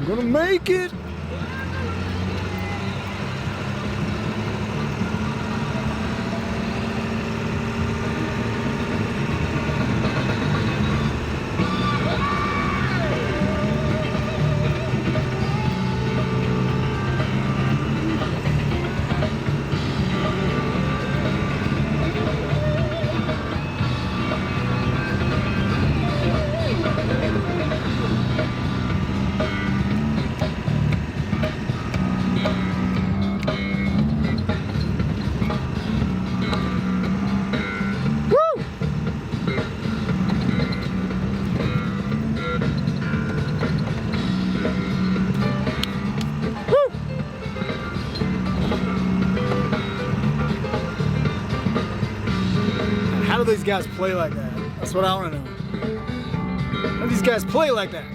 I'm gonna make it. How do these guys play like that? That's what I want to know. How do these guys play like that?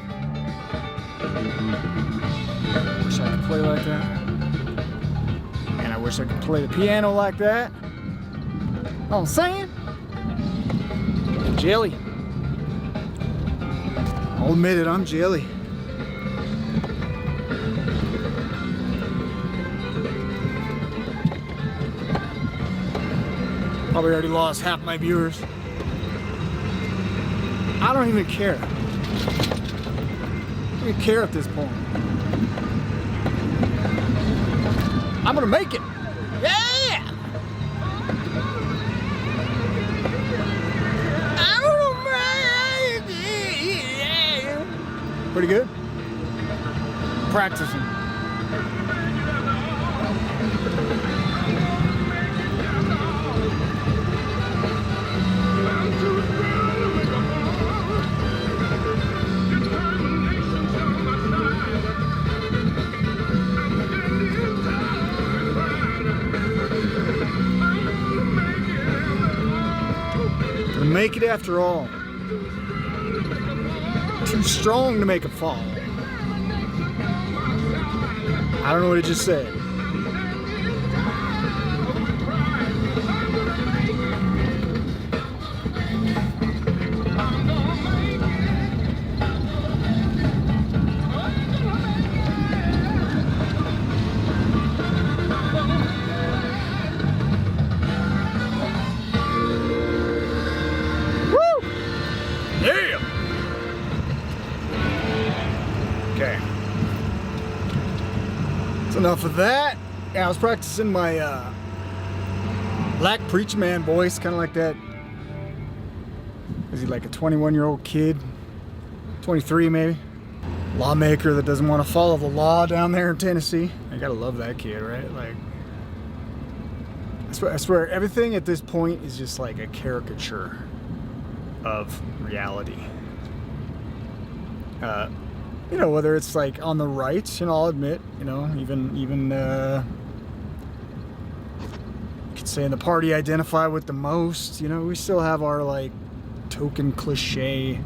Wish I could play like that. And I wish I could play the piano like that. Know what I'm saying? Jelly. I'll admit it, I'm jelly. Probably already lost half my viewers. I don't even care. I don't even care at this point. I'm gonna make it. Yeah! I'm gonna make it. Pretty good. Practicing. Make it after all. Too strong to make a fall. I don't know what it just said. Enough of that. Yeah, I was practicing my black preacher man voice, kind of like that. Is he like a 21-year-old kid? 23 maybe? Lawmaker that doesn't want to follow the law down there in Tennessee. I gotta love that kid, right? Like, I swear everything at this point is just like a caricature of reality. You know, whether it's like on the right, you know, I'll admit, you know, even you could say in the party identify with the most, you know, we still have our like token cliche,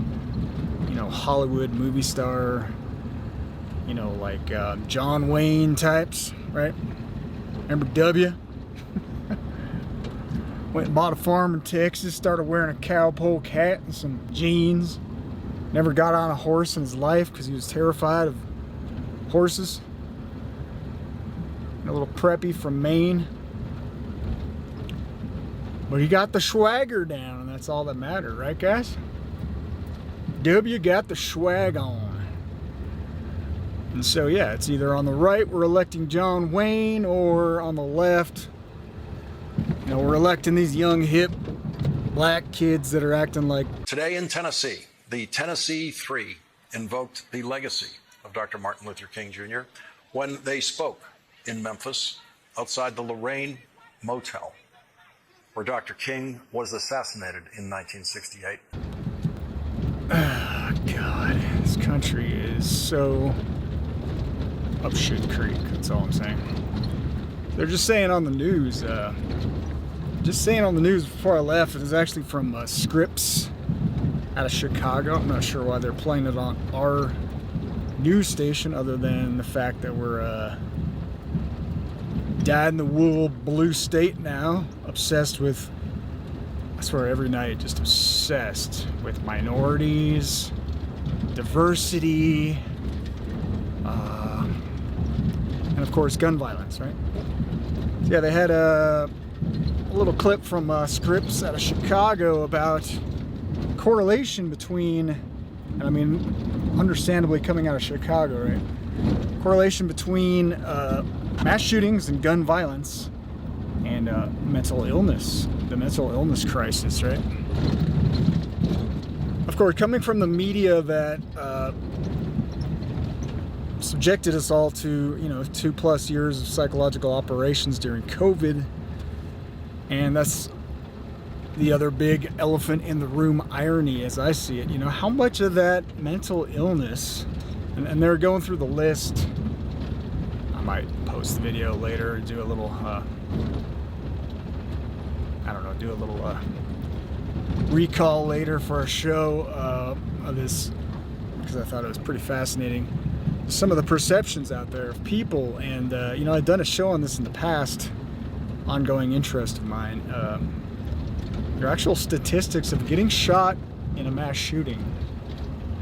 you know, Hollywood movie star, you know, like John Wayne types, right? Remember W? Went and bought a farm in Texas, started wearing a cowpoke hat and some jeans. Never got on a horse in his life because he was terrified of horses. And a little preppy from Maine. But he got the swagger down, and that's all that mattered, right, guys? W got the swag on. And so, yeah, it's either on the right, we're electing John Wayne, or on the left, you know, we're electing these young, hip, black kids that are acting like... Today in Tennessee, the Tennessee Three invoked the legacy of Dr. Martin Luther King Jr. when they spoke in Memphis outside the Lorraine Motel, where Dr. King was assassinated in 1968. Oh, God, this country is so up shit creek, that's all I'm saying. They're just saying on the news, before I left, it was actually from Scripps out of Chicago. I'm not sure why they're playing it on our news station other than the fact that we're dyed-in-the-wool blue state now, obsessed with, I swear every night, just obsessed with minorities, diversity, course, gun violence, right? So yeah, they had a little clip from Scripps out of Chicago about correlation between, and I mean, understandably coming out of Chicago, right? Correlation between mass shootings and gun violence and mental illness, the mental illness crisis, right? Of course, coming from the media that subjected us all to, 2+ years of psychological operations during COVID, and that's the other big elephant in the room irony as I see it. How much of that mental illness, and they're going through the list. I might post the video later, do a little, do a little recall later for a show of this, because I thought it was pretty fascinating. Some of the perceptions out there of people, and I've done a show on this in the past, ongoing interest of mine. Your actual statistics of getting shot in a mass shooting,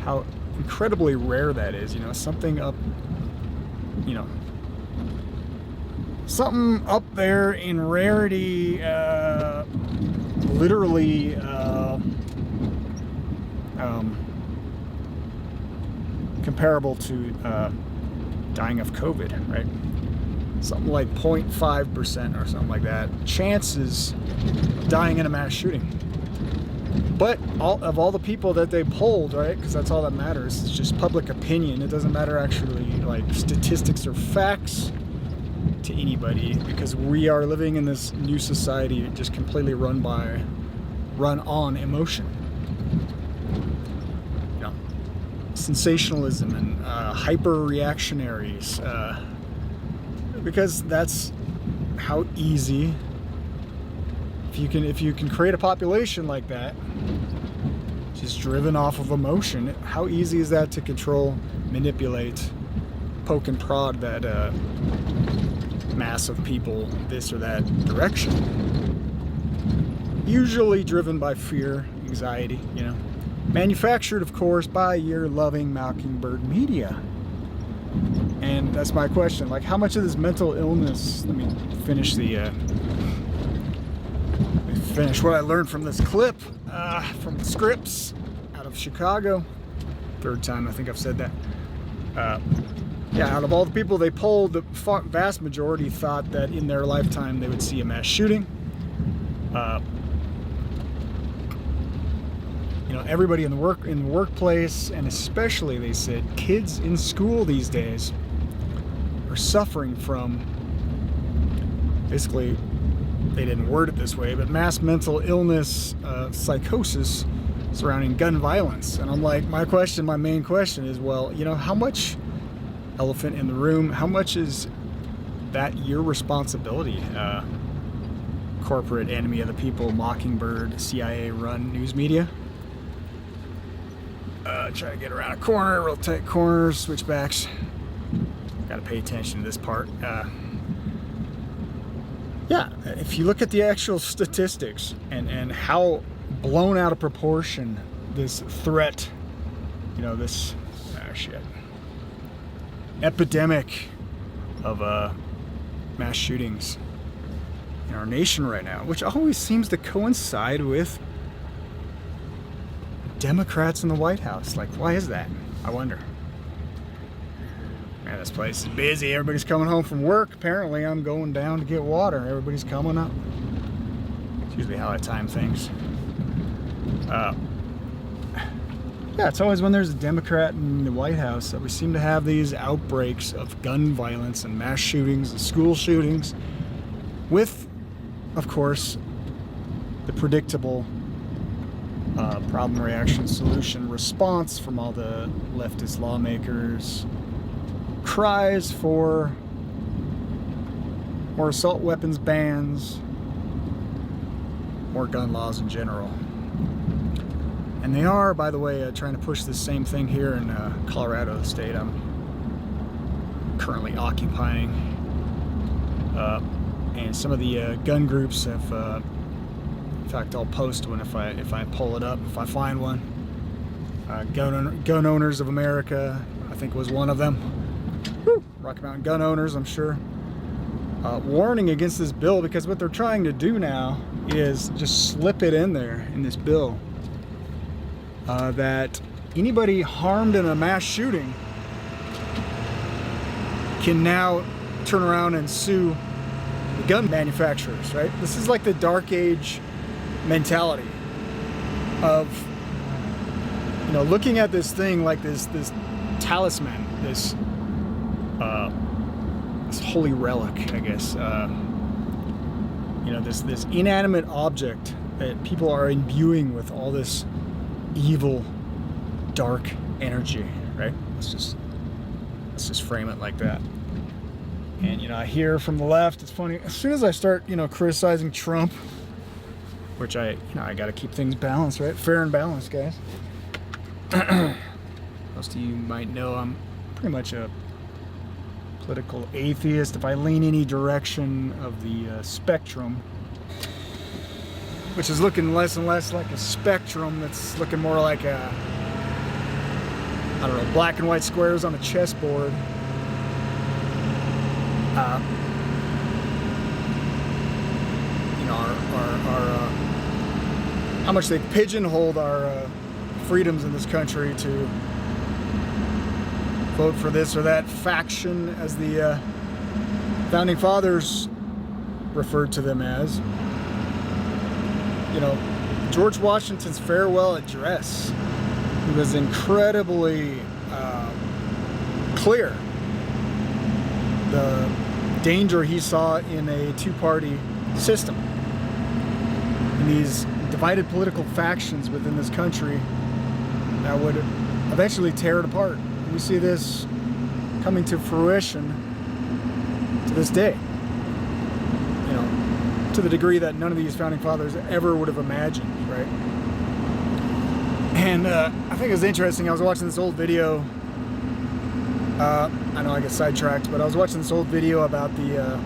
how incredibly rare that is. Something up there in rarity, literally comparable to dying of COVID, right? Something like 0.5% or something like that chances of dying in a mass shooting. But all the people that they polled, right, because that's all that matters, it's just public opinion. It doesn't matter actually like statistics or facts to anybody, because we are living in this new society just completely run on emotion. Sensationalism and hyper reactionaries, because that's how easy, if you can create a population like that just driven off of emotion, how easy is that to control, manipulate, poke and prod that mass of people this or that direction, usually driven by fear, anxiety, manufactured, of course, by your loving Mockingbird media. And that's my question, like, how much of this mental illness, let me finish what I learned from this clip from Scripps out of Chicago. Third time I think I've said that. Out of all the people they polled, the vast majority thought that in their lifetime they would see a mass shooting. Everybody in the workplace, and especially, they said, kids in school these days are suffering from, basically, they didn't word it this way, but mass mental illness, psychosis surrounding gun violence. And I'm like, my main question is, well, how much, elephant in the room, how much is that your responsibility? Corporate enemy of the people, Mockingbird, CIA-run news media. Try to get around a corner, real tight corners, switchbacks. Got to pay attention to this part. If you look at the actual statistics and how blown out of proportion this threat, this epidemic of mass shootings in our nation right now, which always seems to coincide with Democrats in the White House. Like, why is that? I wonder. Man, this place is busy. Everybody's coming home from work. Apparently, I'm going down to get water. Everybody's coming up. It's usually how I time things. It's always when there's a Democrat in the White House that we seem to have these outbreaks of gun violence and mass shootings and school shootings, with, of course, the predictable problem, reaction, solution, response from all the leftist lawmakers. Cries for more assault weapons bans, more gun laws in general. And they are, by the way, trying to push this same thing here in Colorado, the state I'm currently occupying. And some of the gun groups have, in fact, I'll post one if I pull it up, if I find one. Gun Owners of America, I think, was one of them. Rocky Mountain gun owners, I'm sure, warning against this bill, because what they're trying to do now is just slip it in there in this bill that anybody harmed in a mass shooting can now turn around and sue the gun manufacturers, right? This is like the dark age mentality of, you know, looking at this thing like this talisman, this holy relic, I guess. You know, this inanimate object that people are imbuing with all this evil, dark energy, right? Let's just frame it like that. And, you know, I hear from the left, it's funny, as soon as I start, you know, criticizing Trump, which I got to keep things balanced, right? Fair and balanced, guys. Most of you might know I'm pretty much a political atheist. If I lean any direction of the spectrum, which is looking less and less like a spectrum, that's looking more like a, I don't know, black and white squares on a chessboard. You know, our how much they pigeonholed our freedoms in this country to vote for this or that faction, as the founding fathers referred to them as. You know, George Washington's farewell address, he was incredibly clear the danger he saw in a two-party system, in these divided political factions within this country that would eventually tear it apart. We see this coming to fruition to this day, you know, to the degree that none of these founding fathers ever would have imagined, right? And I think it was interesting, I was watching this old video, I know I get sidetracked, but I was watching this old video about the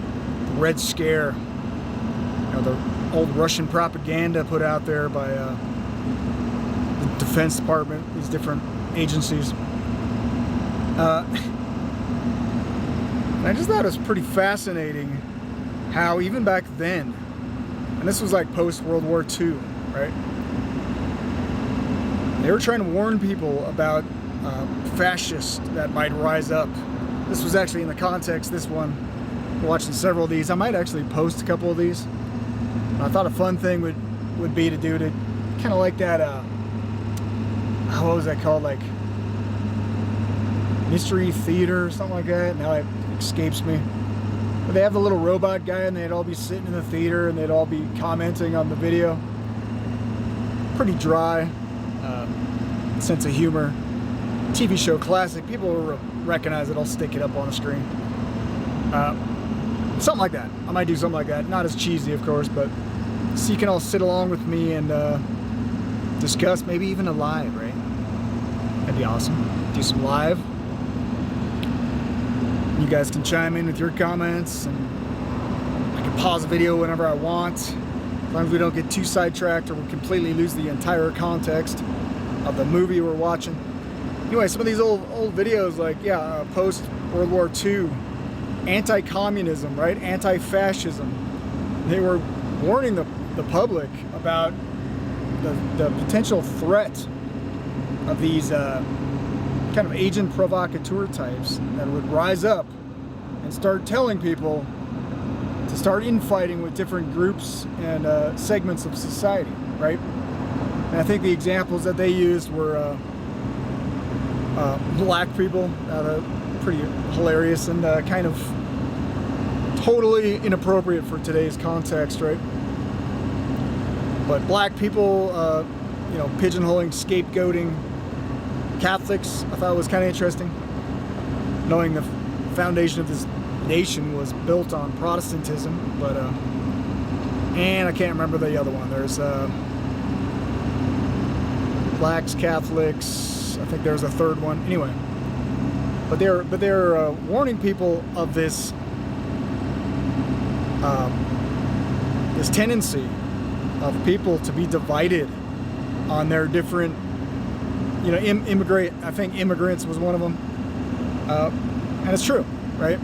Red Scare, you know, the old Russian propaganda put out there by the Defense Department, these different agencies. And I just thought it was pretty fascinating how even back then, and this was like post-World War II, right? They were trying to warn people about fascists that might rise up. This was actually in the context, this one, we're watching several of these. I might actually post a couple of these. I thought a fun thing would be to do to kind of like that, what was that called? Like Mystery Theater or something like that. Now it escapes me. But they have the little robot guy and they'd all be sitting in the theater and they'd all be commenting on the video. Pretty dry, sense of humor. TV show classic. People will recognize it. I'll stick it up on the screen. Something like that. I might do something like that. Not as cheesy, of course, but so you can all sit along with me and discuss, maybe even a live, right? That'd be awesome. Do some live. You guys can chime in with your comments, and I can pause the video whenever I want, as long as we don't get too sidetracked or we completely lose the entire context of the movie we're watching. Anyway, some of these old videos, like, yeah, post World War II, anti-communism, right? Anti-fascism. They were warning the public about the potential threat of these kind of agent provocateur types that would rise up and start telling people to start infighting with different groups and segments of society, right? And I think the examples that they used were black people, pretty hilarious and kind of totally inappropriate for today's context, right? But black people, you know, pigeonholing, scapegoating Catholics, I thought was kind of interesting. Knowing the foundation of this nation was built on Protestantism, but and I can't remember the other one. There's blacks, Catholics. I think there's a third one. Anyway, but they're warning people of this this tendency of people to be divided on their different, you know, I think immigrants was one of them, And it's true, right?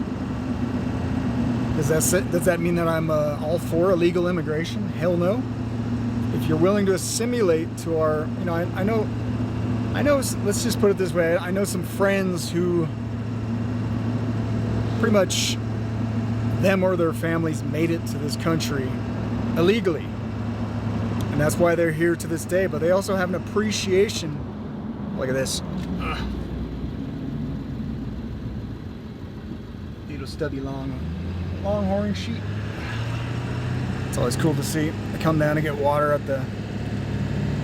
Does that mean that I'm all for illegal immigration? Hell no. If you're willing to assimilate to our, I know, let's just put it this way. I know some friends who pretty much them or their families made it to this country illegally. And that's why they're here to this day. But they also have an appreciation. Look at this. Little stubby longhorn sheep. It's always cool to see. I come down to get water at the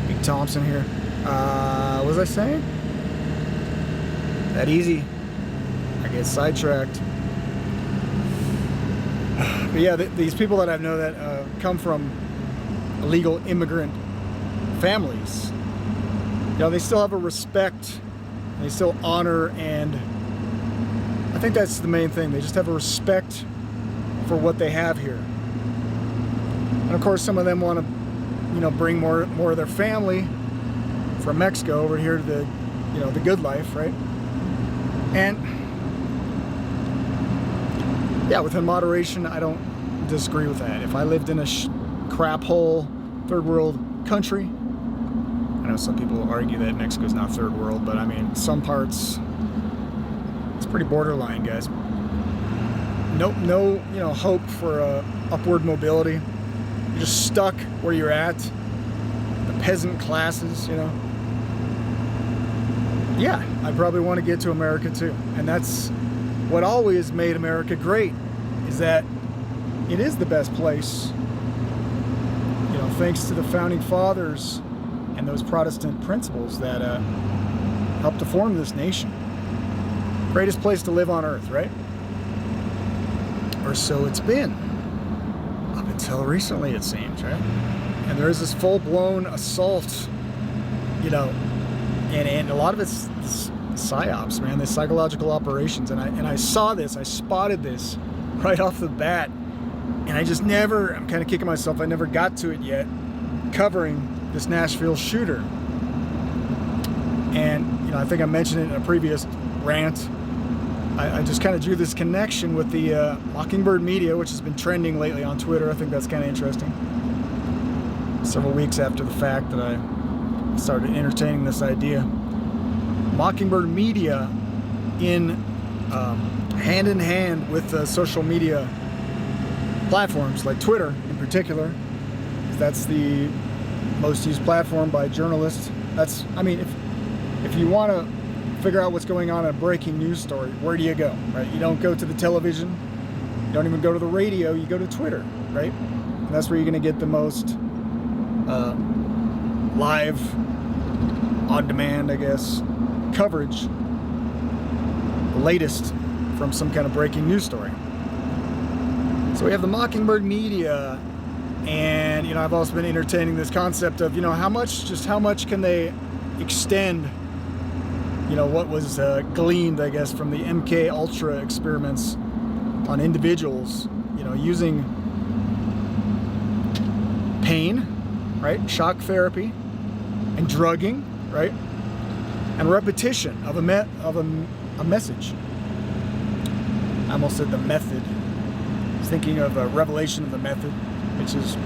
Big Thompson here. What was I saying? That easy. I get sidetracked. But yeah, these people that I know that come from illegal immigrant families, they still have a respect, they still honor, and I think that's the main thing. They just have a respect for what they have here. And of course, some of them want to, bring more of their family from Mexico over here to the good life, right? And yeah, within moderation, I don't disagree with that. If I lived in a crap hole third world country, I know some people will argue that Mexico's not third world, but I mean, some parts, it's pretty borderline, guys. No, hope for upward mobility. You're just stuck where you're at. The peasant classes, Yeah, I probably want to get to America too. And that's what always made America great, is that it is the best place, thanks to the founding fathers and those Protestant principles that helped to form this nation. Greatest place to live on earth, right? Or so it's been. Up until recently, it seems, right? And there is this full-blown assault, and a lot of it's Psyops, man, the psychological operations. And I saw this, I spotted this right off the bat. And I'm kind of kicking myself, I never got to it yet, covering this Nashville shooter. And, I think I mentioned it in a previous rant. I just kind of drew this connection with the Mockingbird media, which has been trending lately on Twitter. I think that's kind of interesting. Several weeks after the fact that I started entertaining this idea. Mockingbird media in hand in hand with social media platforms like Twitter in particular. That's the most used platform by journalists. If you want to figure out what's going on in a breaking news story, where do you go, right? You don't go to the television, you don't even go to the radio, you go to Twitter, right? And that's where you're going to get the most live, on-demand, I guess, coverage, the latest from some kind of breaking news story. So we have the Mockingbird media, and I've also been entertaining this concept of how much can they extend what was gleaned, I guess, from the MK Ultra experiments on individuals, using pain, right, shock therapy, and drugging, right, and repetition of a message. I almost said the method. Thinking of a revelation of the method, which is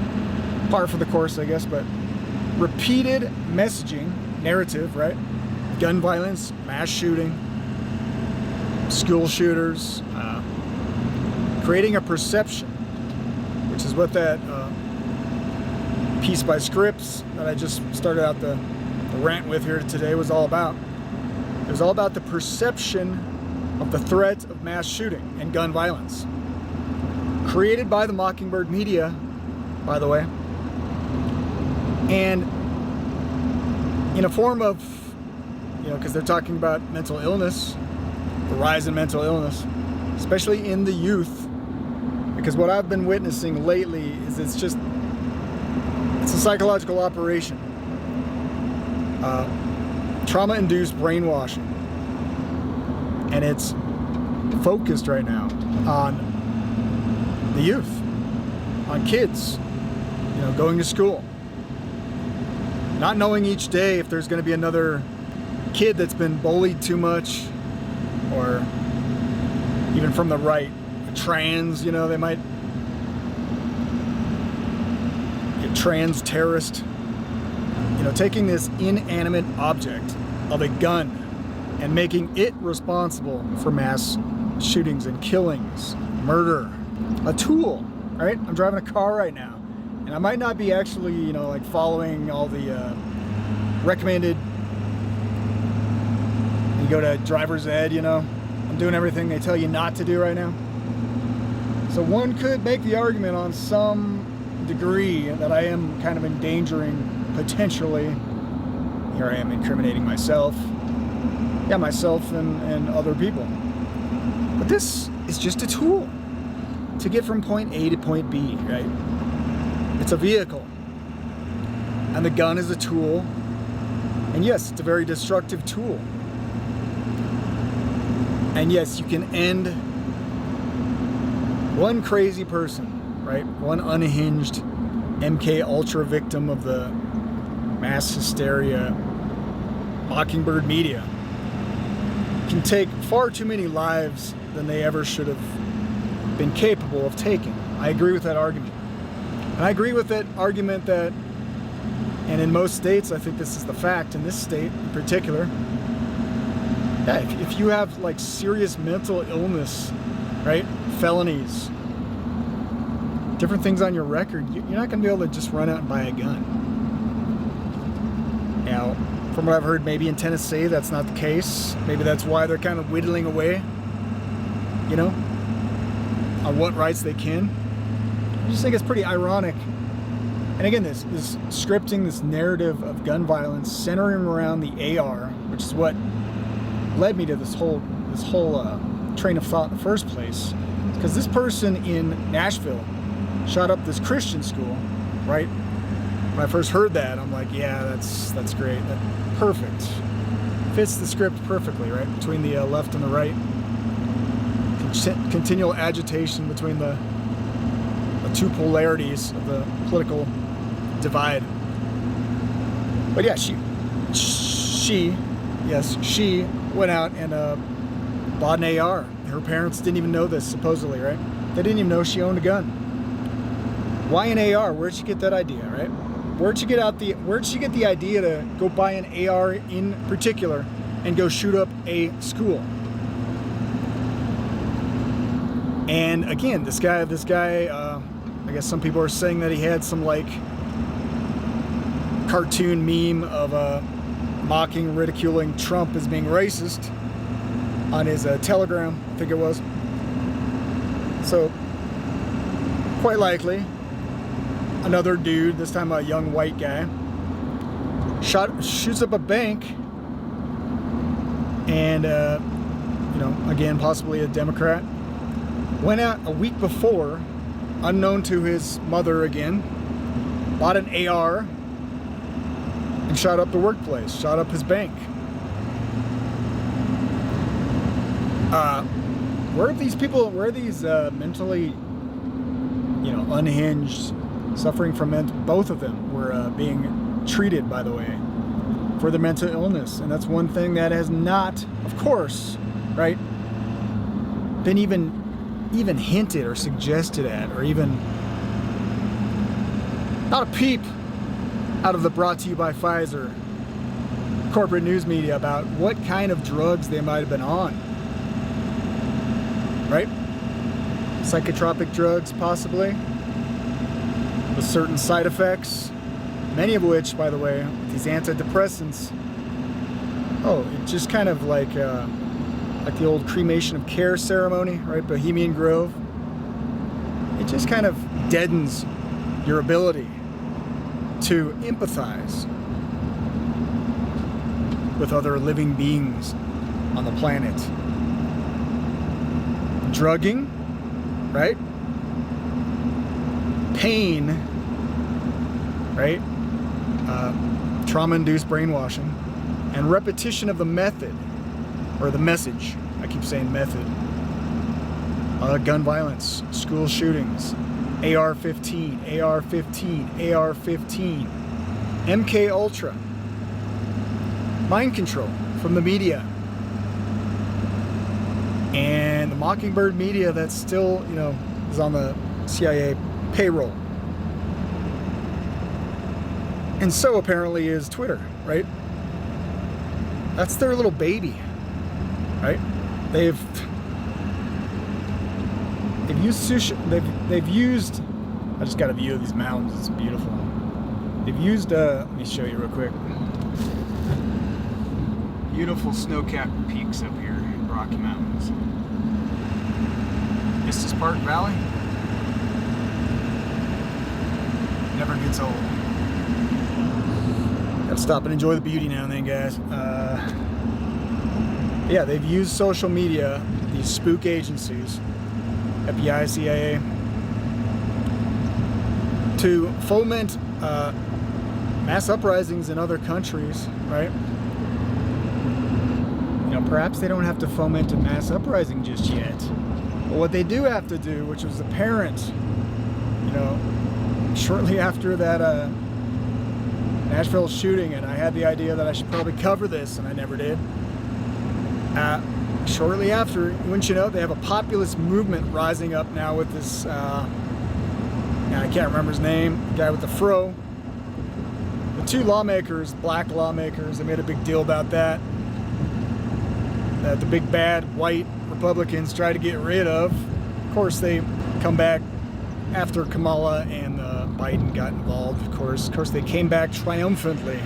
par for the course, I guess, but repeated messaging, narrative, right? Gun violence, mass shooting, school shooters, creating a perception, which is what that piece by Scripps that I just started out the rant with here today was all about. It was all about the perception of the threat of mass shooting and gun violence. Created by the Mockingbird media, by the way, and in a form of, because they're talking about mental illness, the rise in mental illness, especially in the youth, because what I've been witnessing lately is it's a psychological operation, trauma-induced brainwashing, and it's focused right now on the youth, on kids, going to school, not knowing each day if there's going to be another kid that's been bullied too much, or even from the right. Trans, they might get trans terrorist. Taking this inanimate object of a gun and making it responsible for mass shootings and killings, murder. A tool, right? I'm driving a car right now, and I might not be actually, like following all the recommended. You go to driver's ed, I'm doing everything they tell you not to do right now. So one could make the argument on some degree that I am kind of endangering, potentially, here I am incriminating myself. Yeah, myself and other people. But this is just a tool to get from point A to point B, right? It's a vehicle. And the gun is a tool. And yes, it's a very destructive tool. And yes, you can end one crazy person, right? One unhinged MK Ultra victim of the MASS Hysteria Mockingbird media can take far too many lives than they ever should have been capable of taking. I agree with that argument. And I agree with that argument that, and in most states, I think this is the fact, in this state in particular, yeah, if you have like serious mental illness, right, felonies, different things on your record, you're not going to be able to just run out and buy a gun. Now, from what I've heard, maybe in Tennessee that's not the case. Maybe that's why they're kind of whittling away, on what rights they can. I just think it's pretty ironic. And again, this scripting, this narrative of gun violence centering around the AR, which is what led me to this whole train of thought in the first place. Because this person in Nashville shot up this Christian school, right? When I first heard that, I'm like, yeah, that's great. Perfect. Fits the script perfectly, right? Between the left and the right. Continual agitation between the two polarities of the political divide. But yeah, she went out and bought an AR. Her parents didn't even know this, supposedly, right? They didn't even know she owned a gun. Why an AR? Where'd she get that idea, right? Where'd she get the idea to go buy an AR in particular and go shoot up a school? And again, this guy, I guess some people are saying that he had some like cartoon meme of mocking, ridiculing Trump as being racist on his Telegram, I think it was. So, quite likely, another dude, this time a young white guy, shoots up a bank, and again, possibly a Democrat, went out a week before, unknown to his mother again, bought an AR, and shot up the workplace, shot up his bank. Where are these people, mentally, unhinged, suffering from both of them were being treated, by the way, for their mental illness. And that's one thing that has not, of course, right, been even hinted or suggested at, or even not a peep out of the brought to you by Pfizer corporate news media about what kind of drugs they might have been on, right? Psychotropic drugs, possibly, with certain side effects, many of which, by the way, these antidepressants, it just kind of like the old cremation of care ceremony, right? Bohemian Grove. It just kind of deadens your ability to empathize with other living beings on the planet. Drugging, right? Pain, right? Trauma-induced brainwashing, and repetition of the method, or the message. I keep saying method. Gun violence, school shootings, AR-15, AR-15, AR-15, MK Ultra, mind control from the media, and the Mockingbird Media that's still, is on the CIA payroll. And so apparently is Twitter, right? That's their little baby, right? They've used. I just got a view of these mountains. It's beautiful. They've used. Let me show you real quick. Beautiful snow-capped peaks up here in Rocky Mountains. Estes Park Valley. Never gets old. Gotta stop and enjoy the beauty now and then, guys. Yeah, they've used social media, these spook agencies, FBI, CIA, to foment mass uprisings in other countries, right? Perhaps they don't have to foment a mass uprising just yet. But what they do have to do, which was apparent, shortly after that Nashville shooting, and I had the idea that I should probably cover this, and I never did. Shortly after, wouldn't you know, they have a populist movement rising up now with this, I can't remember his name, the guy with the fro. The two lawmakers, black lawmakers, they made a big deal about that. That the big bad white Republicans try to get rid of. Of course, they come back after Kamala and Biden got involved. Of course, they came back triumphantly.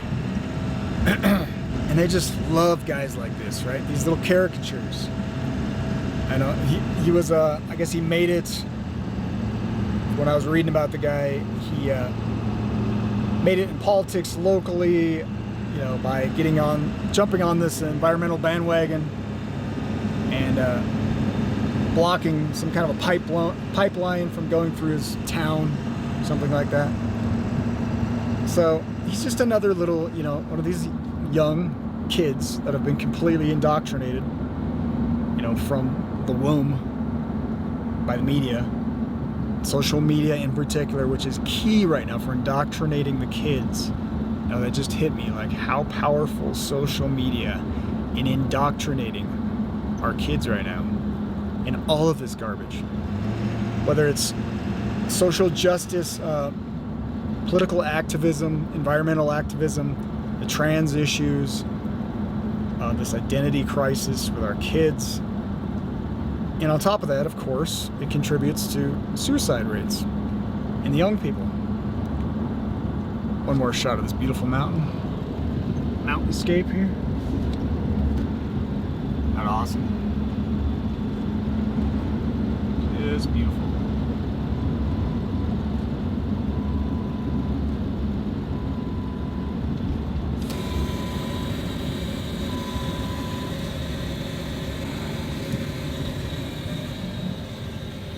And they just love guys like this, right? These little caricatures. I know he was I guess he made it. When I was reading about the guy, he made it in politics locally, by jumping on this environmental bandwagon and blocking some kind of a pipeline from going through his town, something like that. So he's just another little, one of these young kids that have been completely indoctrinated, from the womb by the media, social media in particular, which is key right now for indoctrinating the kids. Now that just hit me, like how powerful social media in indoctrinating our kids right now in all of this garbage. Whether it's social justice, political activism, environmental activism, the trans issues, this identity crisis with our kids. And on top of that, of course, it contributes to suicide rates in the young people. One more shot of this beautiful mountainscape here. Not awesome? It is beautiful.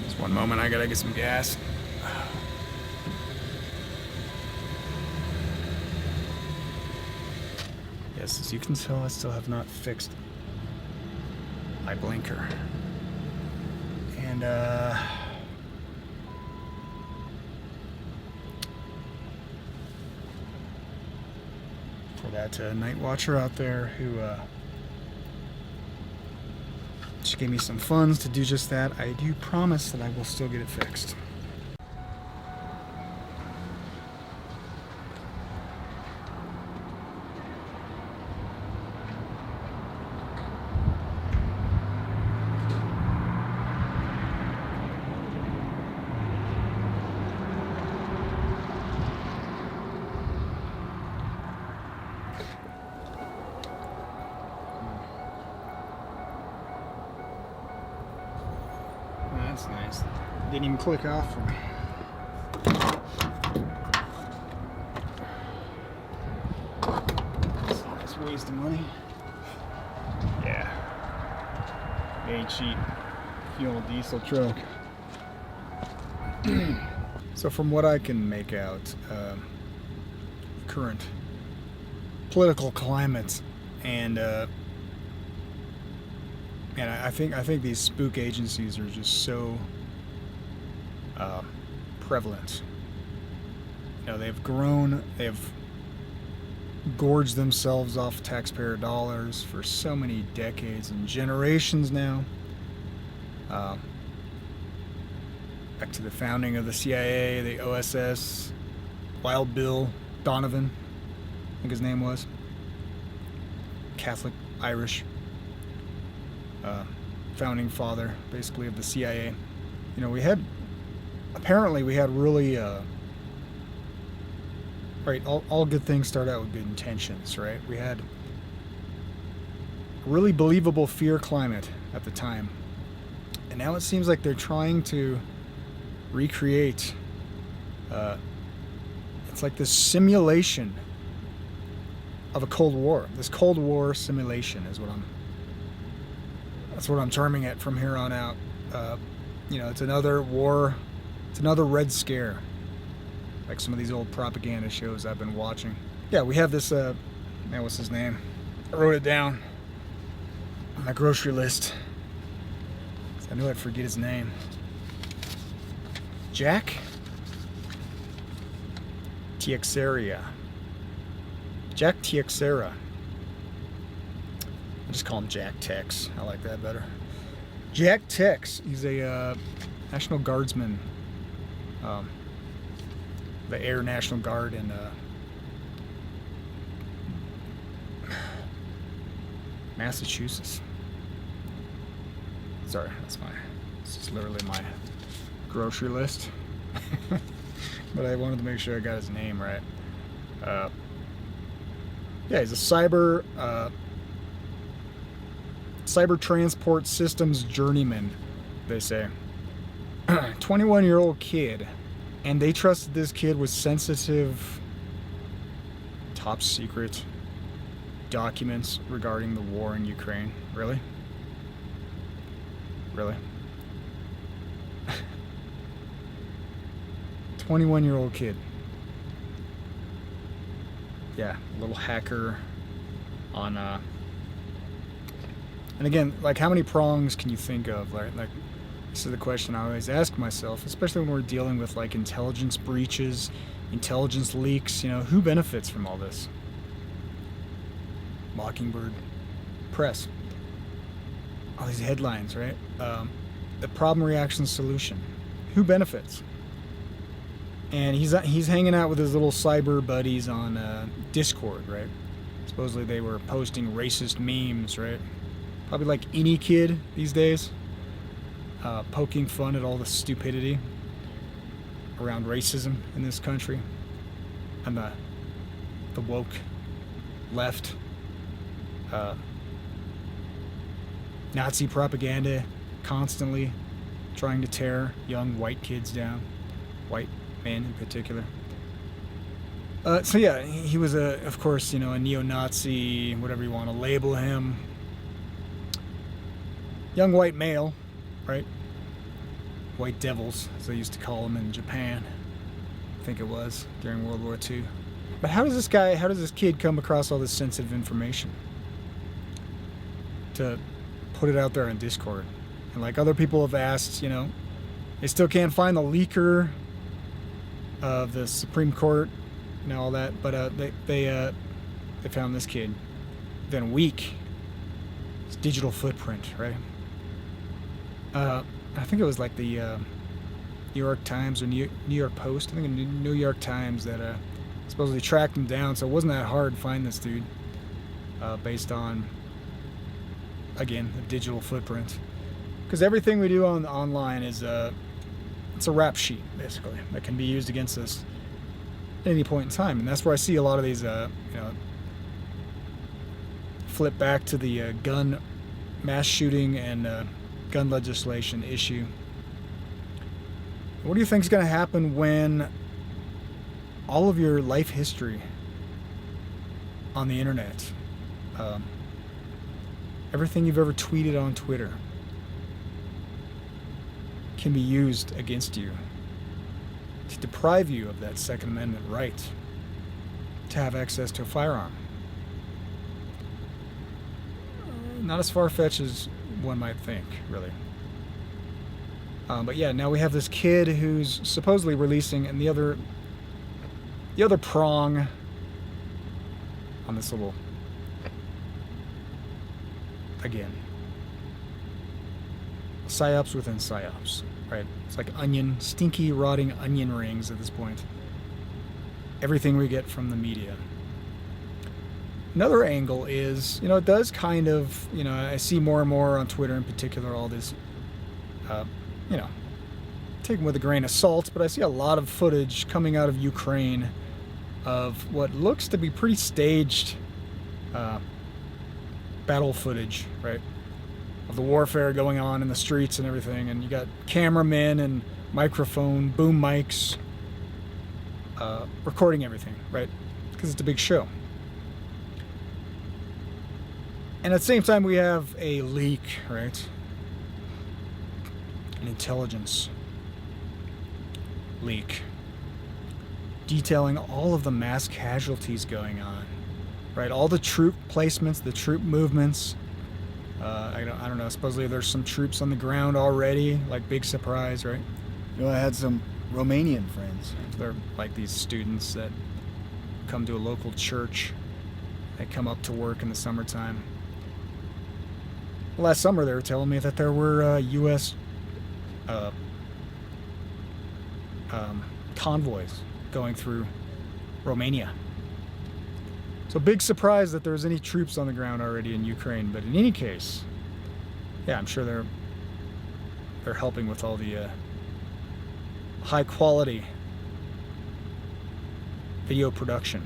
Just one moment, I gotta get some gas. Yes, as you can tell, I still have not fixed my blinker. And, for that night watcher out there who, she gave me some funds to do just that, I do promise that I will still get it fixed. That's nice. Didn't even click off for me. That's a nice waste of money. Yeah. It ain't cheap. Fuel diesel truck. So from what I can make out, current political climate and I think these spook agencies are just so prevalent. They've grown, they've gorged themselves off taxpayer dollars for so many decades and generations now. Back to the founding of the CIA, the OSS, Wild Bill Donovan, I think his name was. Catholic, Irish. Founding father, basically, of the CIA. You know, we had really, right, all good things start out with good intentions, right? We had a really believable fear climate at the time. And now it seems like they're trying to recreate, it's like this simulation of a Cold War. This Cold War simulation is that's what I'm terming it from here on out. You know, it's another war, it's another Red Scare, like some of these old propaganda shows I've been watching. Yeah, we have this, man, what's his name? I wrote it down on my grocery list. I knew I'd forget his name. Jack Teixeira. Jack Teixeira. I just call him Jack Tex. I like that better. Jack Tex. He's a National Guardsman. The Air National Guard in Massachusetts. Sorry, this is literally my grocery list. But I wanted to make sure I got his name right. Yeah, he's a cyber transport systems journeyman, they say. 21-year-old kid, and they trusted this kid with sensitive, top secret documents regarding the war in Ukraine. Really? Really? 21-year-old kid. Yeah, a little hacker on and again, like, how many prongs can you think of? Like this is the question I always ask myself, especially when we're dealing with like intelligence breaches, intelligence leaks. You know, who benefits from all this? Mockingbird Press. All these headlines, right? The problem, reaction, solution. Who benefits? And he's hanging out with his little cyber buddies on Discord, right? Supposedly they were posting racist memes, right? Probably like any kid these days, poking fun at all the stupidity around racism in this country, and the woke left, Nazi propaganda constantly trying to tear young white kids down, white men in particular. So yeah, he was of course, you know, a neo-Nazi, whatever you want to label him. Young white male, right? White devils, as they used to call them in Japan. I think it was during World War II. But how does this kid come across all this sensitive information to put it out there on Discord? And like other people have asked, you know, they still can't find the leaker of the Supreme Court and all that, but they found this kid. Within a week, his digital footprint, right? I think it was like the New York Times or New York Post. I think the New York Times that supposedly tracked him down. So it wasn't that hard to find this dude, based on, again, the digital footprint. Because everything we do online is it's a rap sheet, basically, that can be used against us at any point in time. And that's where I see a lot of these, you know, flip back to the gun mass shooting and gun legislation issue. What do you think is going to happen when all of your life history on the internet, everything you've ever tweeted on Twitter, can be used against you to deprive you of that Second Amendment right to have access to a firearm? Not as far-fetched as one might think, really. But yeah, now we have this kid who's supposedly releasing, and the other prong on this little, psyops within psyops, right? It's like stinky, rotting onion rings at this point. Everything we get from the media. Another angle is, it does kind of, I see more and more on Twitter in particular, all this, take them with a grain of salt, but I see a lot of footage coming out of Ukraine of what looks to be pretty staged battle footage, right? Of the warfare going on in the streets and everything, and you got cameramen and microphone, boom mics, recording everything, right? Because it's a big show. And at the same time, we have a leak, right? An intelligence leak detailing all of the mass casualties going on, right? All the troop placements, the troop movements. I don't know, supposedly there's some troops on the ground already, like big surprise, right? I had some Romanian friends. They're like these students that come to a local church. They come up to work in the summertime. Last summer they were telling me that there were U.S. Convoys going through Romania. So big surprise that there's any troops on the ground already in Ukraine. But in any case, yeah, I'm sure they're helping with all the high quality video production.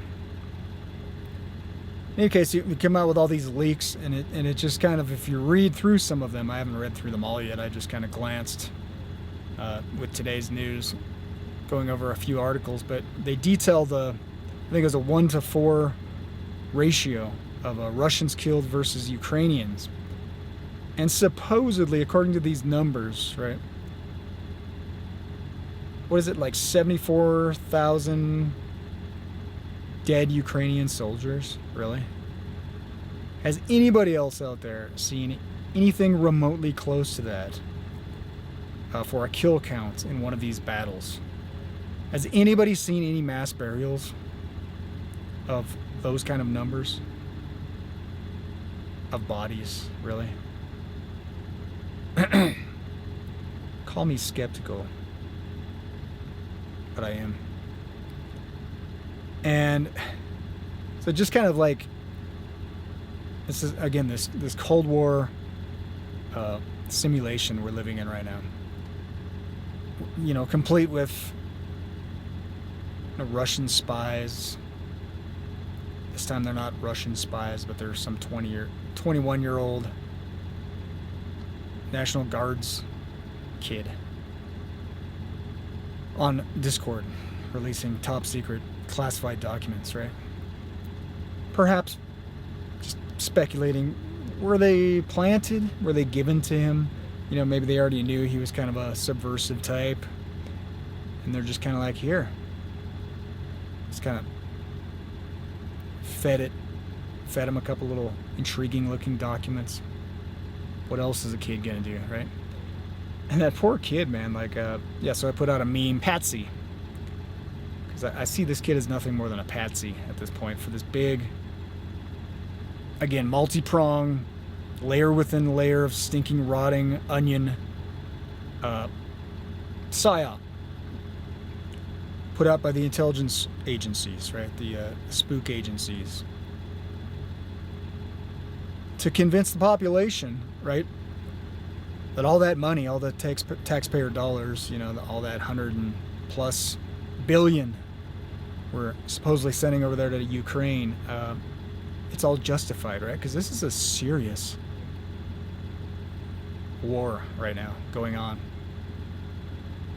In any case, you come out with all these leaks, and it just kind of, if you read through some of them, I haven't read through them all yet, I just kind of glanced with today's news, going over a few articles, but they detail I think it was a 1-to-4 ratio of Russians killed versus Ukrainians. And supposedly, according to these numbers, right, what is it, like 74,000 dead Ukrainian soldiers? Really? Has anybody else out there seen anything remotely close to that for a kill count in one of these battles? Has anybody seen any mass burials of those kind of numbers of bodies? Really? Call me skeptical, but I am. And so just kind of like, this is, again, this Cold War simulation we're living in right now. Complete with Russian spies. This time they're not Russian spies, but they're some 21-year-old National Guards kid on Discord releasing top secret classified documents, right? Perhaps just speculating, were they planted? Were they given to him? Maybe they already knew he was kind of a subversive type, and they're just kind of like, here. Just kind of fed him a couple little intriguing looking documents. What else is a kid gonna do, right? And that poor kid, man, so I put out a meme, Patsy. Because I see this kid as nothing more than a patsy at this point for this big, again, multi-prong, layer within layer of stinking, rotting onion psyop put out by the intelligence agencies, right? The spook agencies, to convince the population, right, that all that money, all the taxpayer dollars, all that 100+ billion we're supposedly sending over there to Ukraine, it's all justified, right? Because this is a serious war right now going on.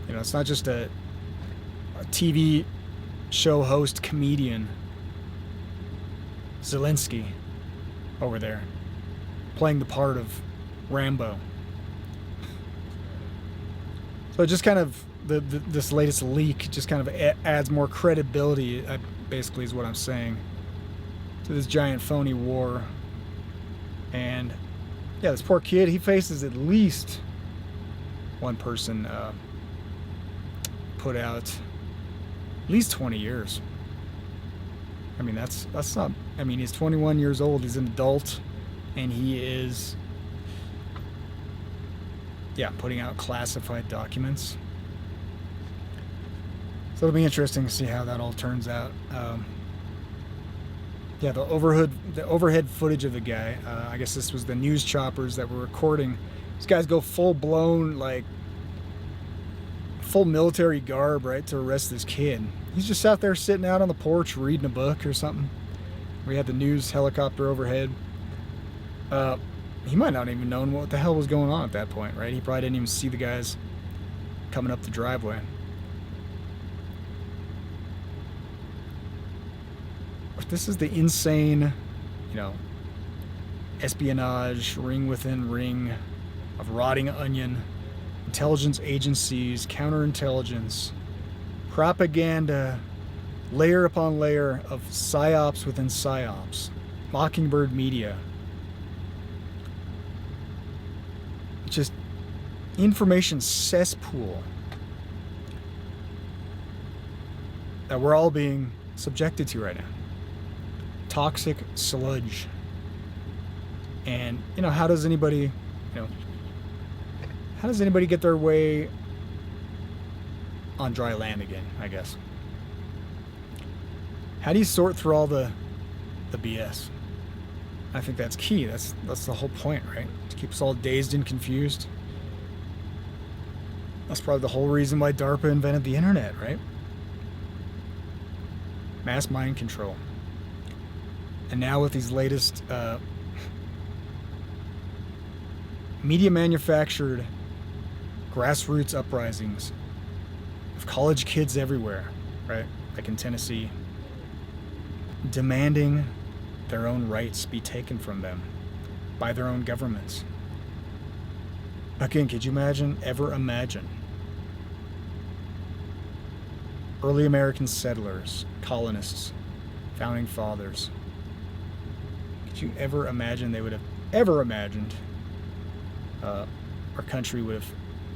It's not just a TV show host comedian, Zelensky, over there playing the part of Rambo. So just kind of this latest leak just kind of adds more credibility, basically is what I'm saying, to this giant phony war. And yeah, this poor kid, he faces at least, one person put out, at least 20 years. I mean, that's not, I mean, he's 21 years old, he's an adult, and he is putting out classified documents. So it'll be interesting to see how that all turns out. The overhead footage of the guy. I guess this was the news choppers that were recording. These guys go full blown, like full military garb, right, to arrest this kid. He's just out there sitting out on the porch reading a book or something. We had the news helicopter overhead. He might not even known what the hell was going on at that point, right? He probably didn't even see the guys coming up the driveway. But this is the insane, espionage, ring within ring of rotting onion, intelligence agencies, counterintelligence, propaganda, layer upon layer of psyops within psyops, mockingbird media. Just information cesspool that we're all being subjected to right now. Toxic sludge. And how does anybody get their way on dry land again, I guess? How do you sort through all the BS? I think that's key. That's the whole point, right? To keep us all dazed and confused. That's probably the whole reason why DARPA invented the internet, right? Mass mind control. And now with these latest media manufactured grassroots uprisings of college kids everywhere, right? Like in Tennessee, demanding their own rights be taken from them by their own governments. Again, could you ever imagine early American settlers, colonists, founding fathers? Could you ever imagine they would have ever imagined our country would have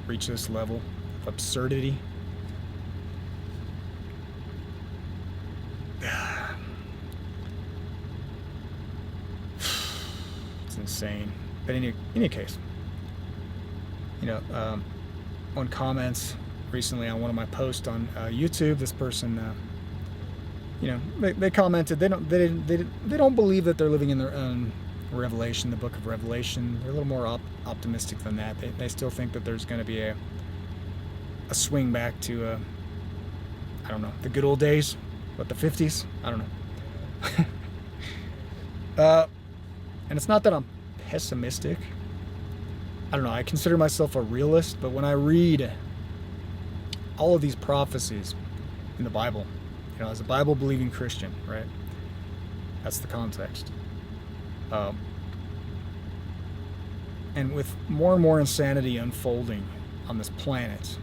reached this level of absurdity? It's insane. But in any case, on comments recently on one of my posts on YouTube, this person, they commented they don't believe that they're living in their own Revelation, the book of Revelation. They're a little more optimistic than that. They still think that there's going to be a swing back to I don't know, the good old days, what, the 50s? I don't know. And it's not that I'm pessimistic. I don't know, I consider myself a realist, but when I read all of these prophecies in the Bible, as a Bible-believing Christian, right? That's the context. And with more and more insanity unfolding on this planet,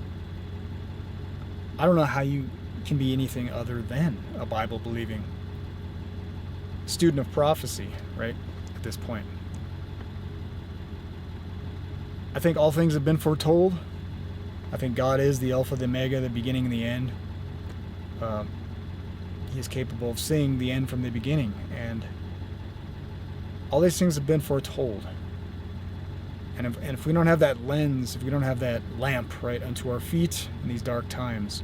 I don't know how you can be anything other than a Bible-believing student of prophecy, right? At this point. I think all things have been foretold. I think God is the Alpha, the Omega, the beginning and the end. He is capable of seeing the end from the beginning, and all these things have been foretold. And if we don't have that lens, if we don't have that lamp right unto our feet in these dark times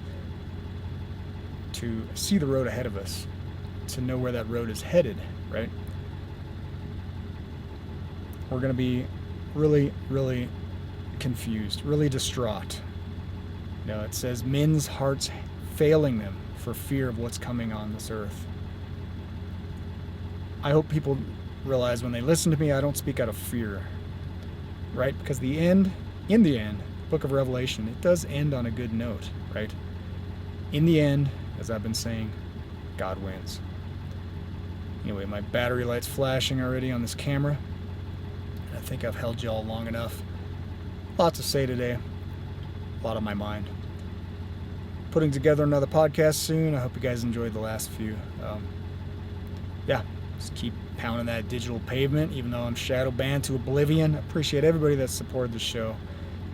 to see the road ahead of us, to know where that road is headed, right? We're going to be really, really confused, really distraught. It says men's hearts failing them for fear of what's coming on this earth. I hope people realize when they listen to me, I don't speak out of fear, right? Because in the end, book of Revelation, it does end on a good note, right? In the end, as I've been saying, God wins. Anyway, my battery light's flashing already on this camera. I think I've held y'all long enough. Lots to say today. A lot on my mind. Putting together another podcast soon. I hope you guys enjoyed the last few. Just keep pounding that digital pavement, even though I'm shadow banned to oblivion. I appreciate everybody that's supported the show.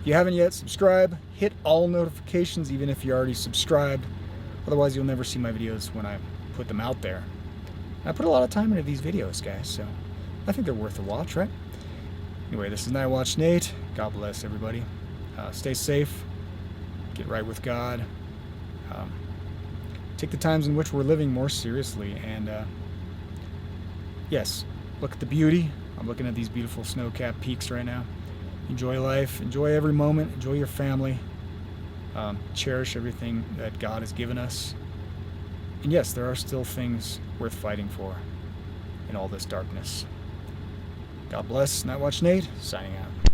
If you haven't yet, subscribe. Hit all notifications, even if you're already subscribed. Otherwise, you'll never see my videos when I put them out there. I put a lot of time into these videos, guys, so I think they're worth a watch, right? Anyway, this is Nightwatch N8. God bless everybody. Stay safe. Get right with God. Take the times in which we're living more seriously. And yes, look at the beauty. I'm looking at these beautiful snow-capped peaks right now. Enjoy life. Enjoy every moment. Enjoy your family. Cherish everything that God has given us. And yes, there are still things worth fighting for in all this darkness. God bless. Nightwatch N8, signing out.